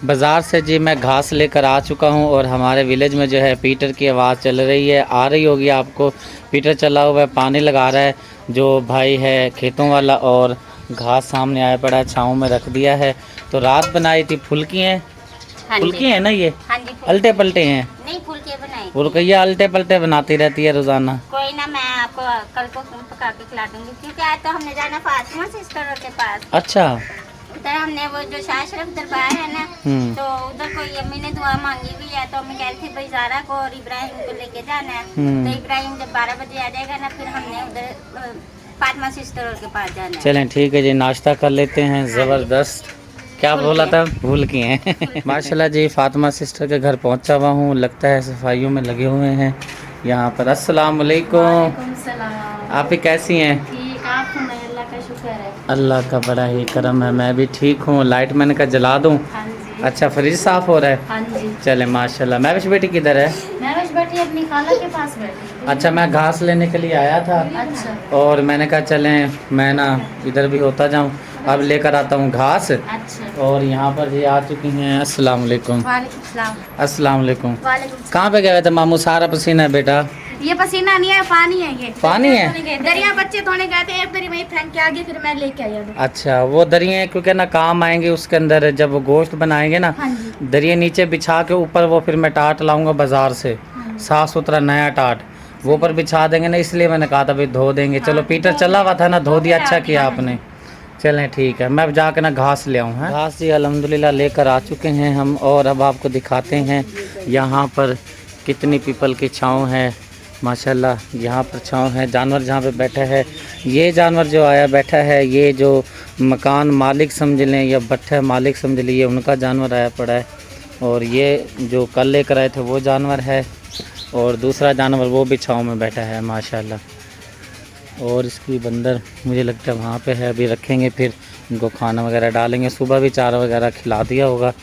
बाज़ार से जी मैं घास लेकर आ चुका हूँ और हमारे विलेज में जो है पीटर की आवाज़ चल रही है, आ रही होगी आपको। पीटर चला हुआ है, पानी लगा रहा है जो भाई है खेतों वाला, और घास सामने आया पड़ा है, छाँव में रख दिया है। तो रात बनाई थी फुल्की हैं। हाँ फुल्की हैं ना ये? हाँ जी, अल्टे पलटे हैं? नहीं, फुल्के बनाए। फुल्कियाँ अल्टे पलटे बनाती रहती है रोज़ाना। कोई ना, मैं आपको कल को पका के खिला दूंगी, क्योंकि आज तो हमने जाना फातिमा सिस्टर के पास। अच्छा। उधर हमने वो जो शाह शरीफ दरबार है ना, तो उधर कोई अम्मी ने दुआ मांगी हुई है, तो अम्मी कह रही थी भाई ज़ारा को और इब्राहिम को लेके जाना है। तो इब्राहिम जब 12 बजे आ जाएगा ना, फिर हमने उधर फातिमा सिस्टर के पास जाना है। चलें ठीक है जी, नाश्ता कर लेते हैं। ज़बरदस्त। क्या बोला था? भूल किए हैं। माशाल्लाह जी, फातिमा सिस्टर के घर पहुंचा हुआ हूँ, लगता है सफाइयों में लगे हुए हैं यहाँ पर। अस्सलाम वालेकुम। आप ही कैसी हैं? ठीक, आप सुनाइए, अल्लाह का शुक्र है। अल्लाह का बड़ा ही करम है, मैं भी ठीक हूँ। लाइट मैंने कहा जला दूँ। हाँ जी। अच्छा, फ्रिज साफ़ हो रहा है? हाँ जी। चले माशाल्लाह। महविश बेटी किधर है? महविश बेटी अपनी खाला के पास बैठी। अच्छा, मैं घास लेने के लिए आया था। अच्छा। और मैंने कहा चलें मैं ना इधर भी होता जाऊँ, अब लेकर आता हूँ घास। अच्छा। और यहाँ पर जी आ चुकी हैं। अस्सलाम वालेकुम। वालेकुम सलाम। अस्सलाम वालेकुम। वालेकुम। कहाँ पे गए थे मामू? सारा पसीना है बेटा। ये पसीना नहीं है, पानी है। ये पानी है? दरिया बच्चे धोने गए थे, एक दरी वही फेंक के आगे, फिर मैं लेके आई उधर। अच्छा, वो दरिया क्योंकि ना काम आएंगे उसके अंदर, जब वो गोश्त बनाएंगे ना, हाँ जी। दरिया नीचे बिछा के ऊपर वो फिर मैं टाट लाऊंगा बाजार से, साफ सुथरा नया टाट, वो ऊपर बिछा देंगे ना, इसलिए मैंने कहा था भाई धो देंगे। चलो पीटर चला हुआ था ना, धो दिया, अच्छा किया आपने। चलें ठीक है, मैं अब जाकर ना घास ले आऊँ। घास जी अल्हम्दुलिल्लाह लेकर आ चुके हैं हम, और अब आपको दिखाते हैं यहाँ पर कितनी पीपल की छाँव है माशाल्लाह। यहाँ पर छाँव है। जानवर जहाँ पे बैठा है, ये जानवर जो आया बैठा है, ये जो मकान मालिक समझ लें या भट्ठा मालिक समझ लीजिए, उनका जानवर आया पड़ा है। और ये जो कल लेकर आए थे वो जानवर है, और दूसरा जानवर वो भी छाँव में बैठा है माशाल्लाह। और इसकी बंदर मुझे लगता है वहाँ पे है, अभी रखेंगे फिर इनको खाना वगैरह डालेंगे। सुबह भी चारा वगैरह खिला दिया होगा।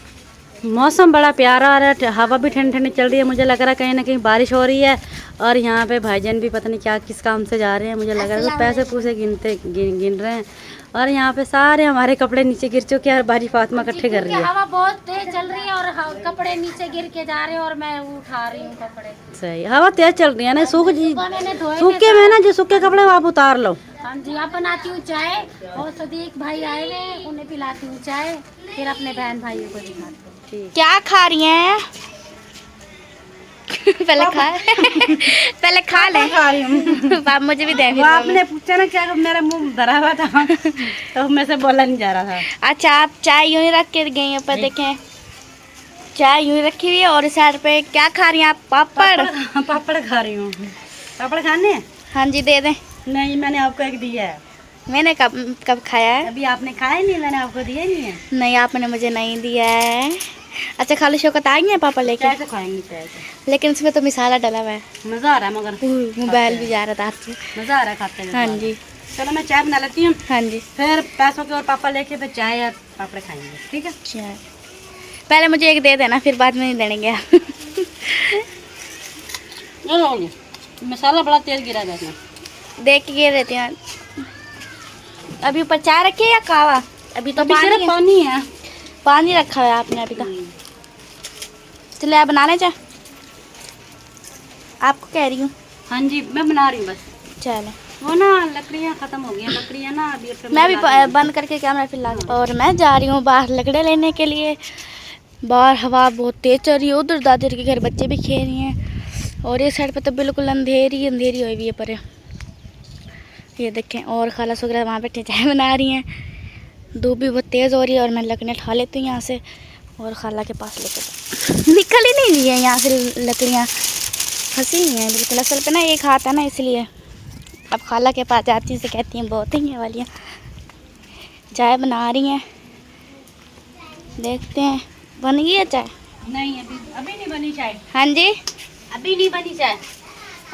मौसम बड़ा प्यारा आ रहा है, हवा भी ठंडी ठंडी चल रही है। मुझे लग रहा है कहीं ना कहीं बारिश हो रही है। और यहाँ पे भाईजान भी पता नहीं क्या किस काम से जा रहे हैं, मुझे लग रहा है पैसे पूसे गिन रहे हैं। और यहाँ पे सारे हमारे कपड़े नीचे गिर चुके हैं और बाजी फातिमा इकट्ठे कर रही है। हवा बहुत तेज चल रही है और कपड़े नीचे गिर के जा रहे हैं और मैं उठा रही हूँ कपड़े। सही, हवा तेज चल रही है ना, सूखे में ना, जो सूखे कपड़े वो आप उतार लो। हाँ जी, अब बनाती हूँ चाय, और सदीक भाई आए हैं, उन्हें पिलाती हूँ चाय, फिर अपने बहन भाइयों को दिखाती हूँ। क्या खा रही हैं? पहले खा ले। खा रही हूँ। बाप मुझे भी दे। आपने पूछा ना क्या, मेरा मुंह धरा हुआ था तो मेरे से बोला नहीं जा रहा था। अच्छा, आप चाय यूँ ही रख के गई हैं, पर देखें चाय यूँ ही रखी हुई है, और इस साइड पे क्या खा रही हैं आप? पापड़। पापड़ खा रही हूँ। पापड़ खाने? हाँ जी, दे दें। नहीं, मैंने आपको एक दिया है। मैंने कब खाया है? अभी आपने खाया नहीं, मैंने आपको दिया नहीं है। नहीं, आपने मुझे नहीं दिया है। अच्छा, खाली शौकत आएंगे हैं पापा लेके? कैसे खाएंगे कैसे? लेकिन इसमें तो मसाला डला हुआ है। मज़ा आ रहा है, मगर मोबाइल भी जा रहा था आपसे। मज़ा आ रहा है खाते हुए। हाँ जी। चलो मैं चाय बना लेती हूँ। हाँ जी, फिर पैसों के और पापा लेके फिर चाय और पापड़ खाएंगे, ठीक है? चाय पहले मुझे एक दे देना, फिर बाद में नहीं देंगे। मसाला बड़ा तेज गिरा है इसमें। देख के गिर रहती हैं। अभी ऊपर चाय रखी है या कावा? अभी तो पानी है। पानी रखा है आपने अभी तक। चले आप बना लें चाय, आपको कह रही हूँ। हाँ जी, मैं बना रही हूँ बस। चलो, वो ना लकड़ियाँ ख़त्म हो गई हैं, लकड़ियाँ ना अभी मैं भी बंद करके कैमरा फिर ला। और मैं जा रही हूँ बाहर लकड़े लेने के लिए। बाहर हवा बहुत तेज चल रही है, उधर दादी के घर बच्चे भी खेल रहे हैं, और ये साइड पे तो बिल्कुल अंधेरी अंधेरी हुई हुई है। पर ये देखें, और खाला वगैरह वहाँ बैठे चाय बना रही हैं। धूप भी बहुत तेज़ हो रही है, और मैं लकड़ियाँ उठा लेती हूँ यहाँ से और खाला के पास लेकर निकल ही नहीं रही है यहाँ से लकड़ियाँ, फंसी नहीं है बिल्कुल। असल पे ना एक हाथ है ना, इसलिए अब खाला के पास जाती हूँ, से कहती हैं बहुत ही वालियाँ चाय बना रही हैं। देखते हैं बन गई है चाय? नहीं, अभी नहीं बनी चाय। हाँ जी, अभी नहीं बनी चाय।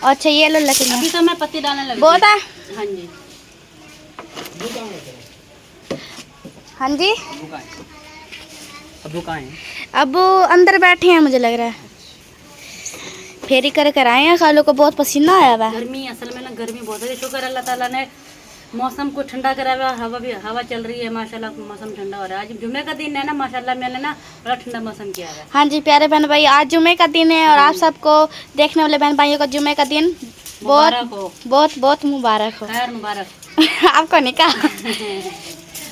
अच्छा, ये लो लकड़ियाँ। अभी तो मैं पत्ती डालने लगी। बहुत है। हाँ जी। हाँ जी, अबू कहाँ हैं? अब अंदर बैठे हैं, मुझे लग रहा है फेरी कर आए हैं। खालों को बहुत पसीना आया हुआ है। गर्मी, असल में ना गर्मी बहुत है। शुक्र अल्लाह ताला ने मौसम को ठंडा करा हुआ, हवा चल रही है माशाल्लाह, मौसम ठंडा हो रहा है। आज जुम्मे का दिन है ना माशाल्लाह, मैंने ना बड़ा ठंडा मौसम किया है। हाँ जी प्यारे बहन भाई, आज जुमे का दिन है और आप सबको देखने वाले बहन भाइयों को जुमे का दिन बहुत बहुत बहुत मुबारक हो। खैर मुबारक। आपको नहीं कहा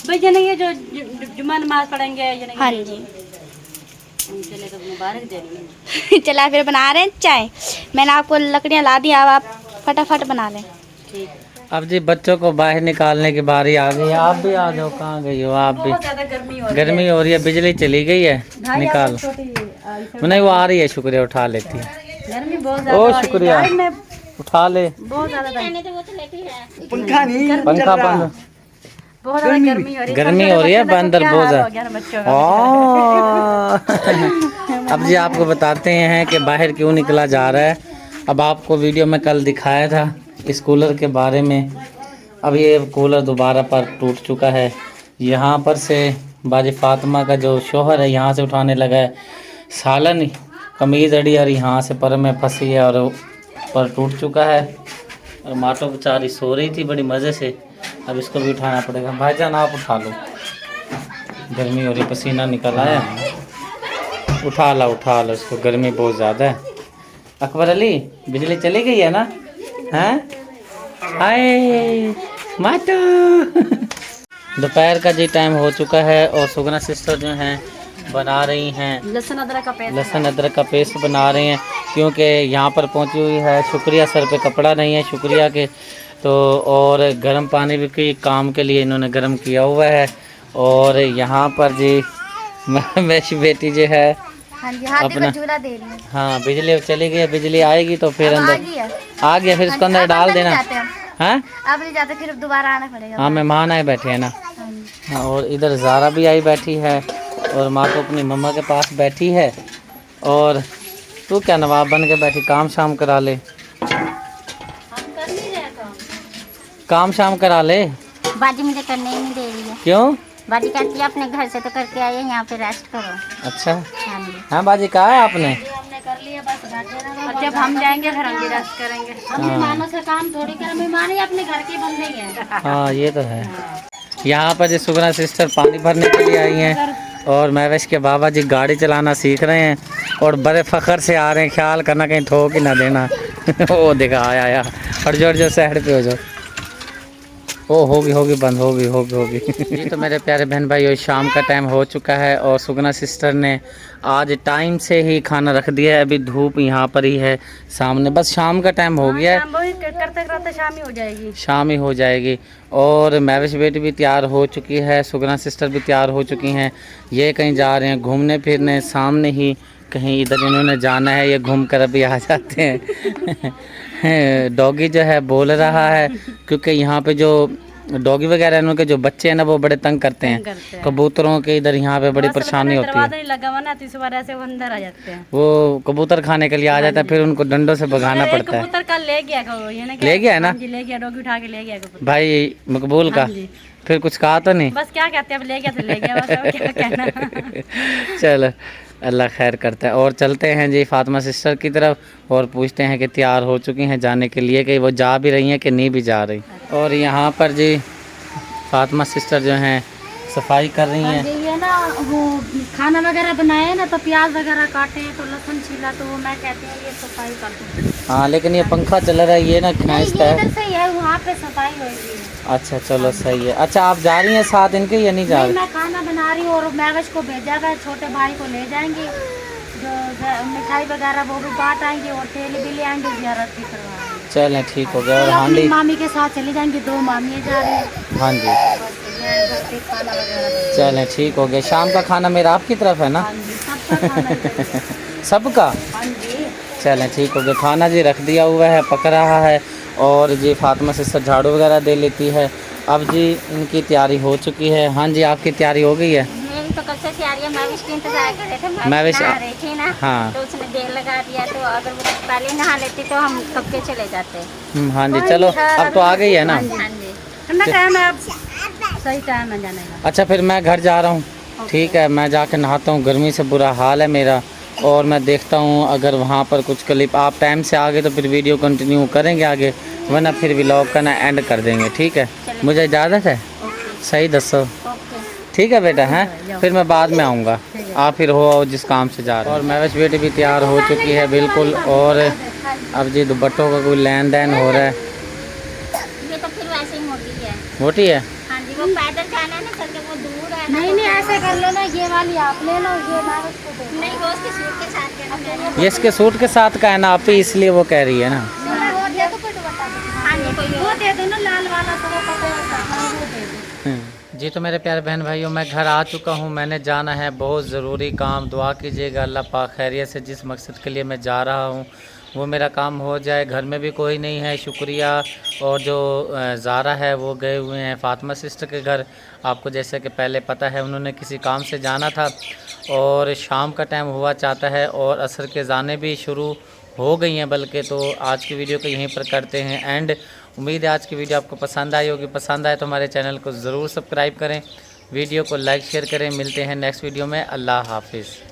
भाई ये नहीं है जो जुम्मा नमाज पढ़ेंगे ये नहीं। हाँ जी चले तो मुबारक दे रही हैं। चला फिर बना रहे हैं चाय। मैंने आपको लकड़ियाँ ला दी, अब आप फटाफट बना लें। ठीक। अब जी बच्चों को बाहर निकालने की बारी आ गई है। आप भी आ जाओ, कहाँ गई हो आप भी? बहुत ज्यादा गर्मी हो रही है, बिजली चली गई है, निकाल। नहीं वो आ रही है, शुक्रिया, उठा लेती है। गर्मी बहुत ज्यादा ओ शुक्रिया, उठा ले। बहुत ज्यादा पंखा बंद। बहुत ज्यादा गर्मी हो रही है। गर्मी हो रही है, बंदर बहुत ज्यादा। अब जी आपको बताते हैं कि बाहर क्यों निकला जा रहा है। अब आपको वीडियो में कल दिखाया था इस कूलर के बारे में। अब ये कूलर दोबारा पर टूट चुका है। यहाँ पर से बाजी फातिमा का जो शोहर है यहाँ से उठाने लगा है, सालन कमीज़ अड़ी और यहाँ से पर में फंसी है और पर टूट चुका है। और माटो बेचारी सो रही थी बड़ी मज़े से। अब इसको भी उठाना पड़ेगा। भाईजान आप उठा लो, गर्मी हो रही, पसीना निकल आया। उठा लो इसको, गर्मी बहुत ज़्यादा है। अकबर अली बिजली चली गई है ना? हैं? हाय माटो। दोपहर का जी टाइम हो चुका है और सुगना सिस्टर जो हैं बना रही हैं लहसुन अदरक का पेस्ट बना रही हैं, क्योंकि यहाँ पर पहुँची हुई है शुक्रिया। सर पे कपड़ा नहीं है शुक्रिया के, तो और गर्म पानी भी कोई काम के लिए इन्होंने गर्म किया हुआ है। और यहाँ पर जी मेरी बेटी जो है अपना चूल्हा दे रही है। हाँ बिजली चली गई, बिजली आएगी तो फिर अंदर आ गया, फिर इसको अंदर डाल देना। हाँ अब नहीं जाते, फिर दोबारा आना पड़ेगा। हाँ मेहमान आए बैठे हैं ना। हाँ, और इधर ज़ारा भी आई बैठी है और माँ तो अपनी मम्मा के पास बैठी है। और तू क्या नवाब बन के बैठी, काम शाम करा ले, काम शाम करा ले। बाजी मुझे करने ही नहीं दे रही है। क्यों? बाजी कहती है अपने घर से तो करके आई है, यहाँ पे रेस्ट करो। अच्छा हाँ जी। हाँ बाजी कहा है आपने? हमने कर लिया बस, और जब हम जाएंगे फिर हम भी रेस्ट करेंगे। हम मेहमानों से काम थोड़ी कर, मेहमान ही अपने घर के बंदे ही हैं। हाँ ये तो है। यहाँ पर जो सुगना सिस्टर पानी भरने के लिए आई हैं और महवेश के बाबा जी गाड़ी चलाना सीख रहे हैं और बड़े फ़ख्र से आ रहे हैं, ख्याल करना कहीं ठोक ही ना देना। वो देखा आया और जो साइड पे हो जाओ। ओ होगी बंद, होगी। ये तो मेरे प्यारे बहन भाई शाम का टाइम हो चुका है और सुगना सिस्टर ने आज टाइम से ही खाना रख दिया है। अभी धूप यहाँ पर ही है सामने, बस शाम का टाइम हो गया है, करते करते शाम ही हो जाएगी। शाम ही हो जाएगी। और महवेश बेटी भी तैयार हो चुकी है, सुगना सिस्टर भी तैयार हो चुकी हैं। ये कहीं जा रहे हैं घूमने फिरने, सामने ही कहीं इधर इन्होंने जाना है, ये घूम कर अभी आ जाते हैं। डॉगी जो है बोल रहा है, क्योंकि यहाँ पे जो डॉगी वगैरह हैं उनके जो बच्चे हैं ना वो बड़े तंग करते हैं। कबूतरों के इधर यहाँ पे बड़ी परेशानी होती है। नहीं लगा हुआ ना, तो इस वजह से वो अंदर आ जाते हैं। वो कबूतर खाने के लिए आ जाता है, फिर उनको डंडों से भगाना पड़ता है। कबूतर कल ले गया, ले गया है ना? ले गया, डॉगी उठा के ले गया भाई मकबूल का। फिर कुछ कहा तो नहीं? बस क्या कहते हैं, अब ले गया तो ले गया, बस और क्या कहना। चलो अल्लाह खैर करता है। और चलते हैं जी फातिमा सिस्टर की तरफ और पूछते हैं कि तैयार हो चुकी हैं जाने के लिए, कि वो जा भी रही हैं कि नहीं भी जा रही। और यहाँ पर जी फातिमा सिस्टर जो हैं सफाई कर रही हैं। ये ना वो खाना वगैरह बनाए ना, तो प्याज वगैरह काटे तो लहसुन छीला, तो वो मैं कहती हूँ ये सफाई कर दूँ। हाँ लेकिन ये पंखा चल रहा है, ये ना खींचता है। सही है, वहाँ पे सफाई होगी। अच्छा चलो सही है। अच्छा आप जा रही हैं साथ इनके या नहीं जा रही? मैं खाना बना रही हूँ और महवेश को भेजा गया, छोटे भाई को ले जाएंगे, जो मिठाई वगैरह वो भी बांट आएंगे और तेल भी ले आएंगे, ज़ियारत भी करवाएंगे। चलें ठीक हो गया। और हांडी मामी के साथ चली जाएंगी, 2 मामी जा रही हैं। हाँ जी चलें ठीक हो गया। शाम का खाना मेरा आपकी तरफ है ना? सबका? चलें ठीक हो गया। खाना जी रख दिया हुआ है, पक रहा है। और जी फातिमा सिस्टर झाड़ू वगैरह दे लेती है। अब जी इनकी तैयारी हो चुकी है। हाँ जी आपकी तैयारी हो गई है? मेरी तो कल से तैयारी है, महवेश की इंतजार कर रहे थे। महवेश नहा रही थी ना, हाँ तो उसने देर लगा दिया, तो अगर वो पहले नहा लेती तो हम कब के चले जाते। हाँ जी चलो अब तो आ गई है ना? हाँ जी टाइम है, अब सही टाइम है जाने का। अच्छा फिर मैं घर जा रहा हूँ, ठीक है। मैं जाकर नहाता हूँ, गर्मी से बुरा हाल है मेरा। और मैं देखता हूँ अगर वहाँ पर कुछ क्लिप आप टाइम से आ गए तो फिर वीडियो कंटिन्यू करेंगे आगे, वरना फिर व्लॉग का ना एंड कर देंगे, ठीक है। मुझे इजाज़त है, सही दसो, ठीक है बेटा, हैं फिर मैं बाद में आऊँगा, आप फिर हो जिस काम से जा रहे हो। और महविश बेटी भी तैयार हो चुकी है बिल्कुल, और अब जी दुपट्टों का कोई लेन देन हो रहा है। ये तो फिर वैसे ही मोटी है। मोटी है, हाँ जी, वो पैदल जाना है ना सर, वो दूर है। नहीं ऐसे कर लो ना, ये वाली आप ले लो, ये मैं उसको दे। नहीं, वो उसके सूट के साथ कहना। ये इसके सूट के साथ का है ना आप ही, इसलिए वो कह रही है ना। वो दे दो, कोई दुपट्टा दो। हाँ जी, कोई वो दे दो ना, लाल वाला तो वो पता है, वो दे दो। जी तो मेरे प्यारे बहन भाइयों, मैं घर आ चुका हूँ। मैंने जाना है बहुत ज़रूरी काम। दुआ कीजिएगा अल्लाह पाक खैरियत से जिस मकसद के लिए मैं जा रहा हूँ वो मेरा काम हो जाए। घर में भी कोई नहीं है, शुक्रिया। और जो ज़ारा है वो गए हुए हैं फ़ातिमा सिस्टर के घर। आपको जैसे कि पहले पता है उन्होंने किसी काम से जाना था और शाम का टाइम हुआ चाहता है और असर के ज़ाने भी शुरू हो गई हैं बल्कि। तो आज की वीडियो को यहीं पर करते हैं एंड। उम्मीद है आज की वीडियो आपको पसंद आई होगी। पसंद आए तो हमारे चैनल को ज़रूर सब्सक्राइब करें, वीडियो को लाइक शेयर करें। मिलते हैं नेक्स्ट वीडियो में। अल्लाह हाफिज़।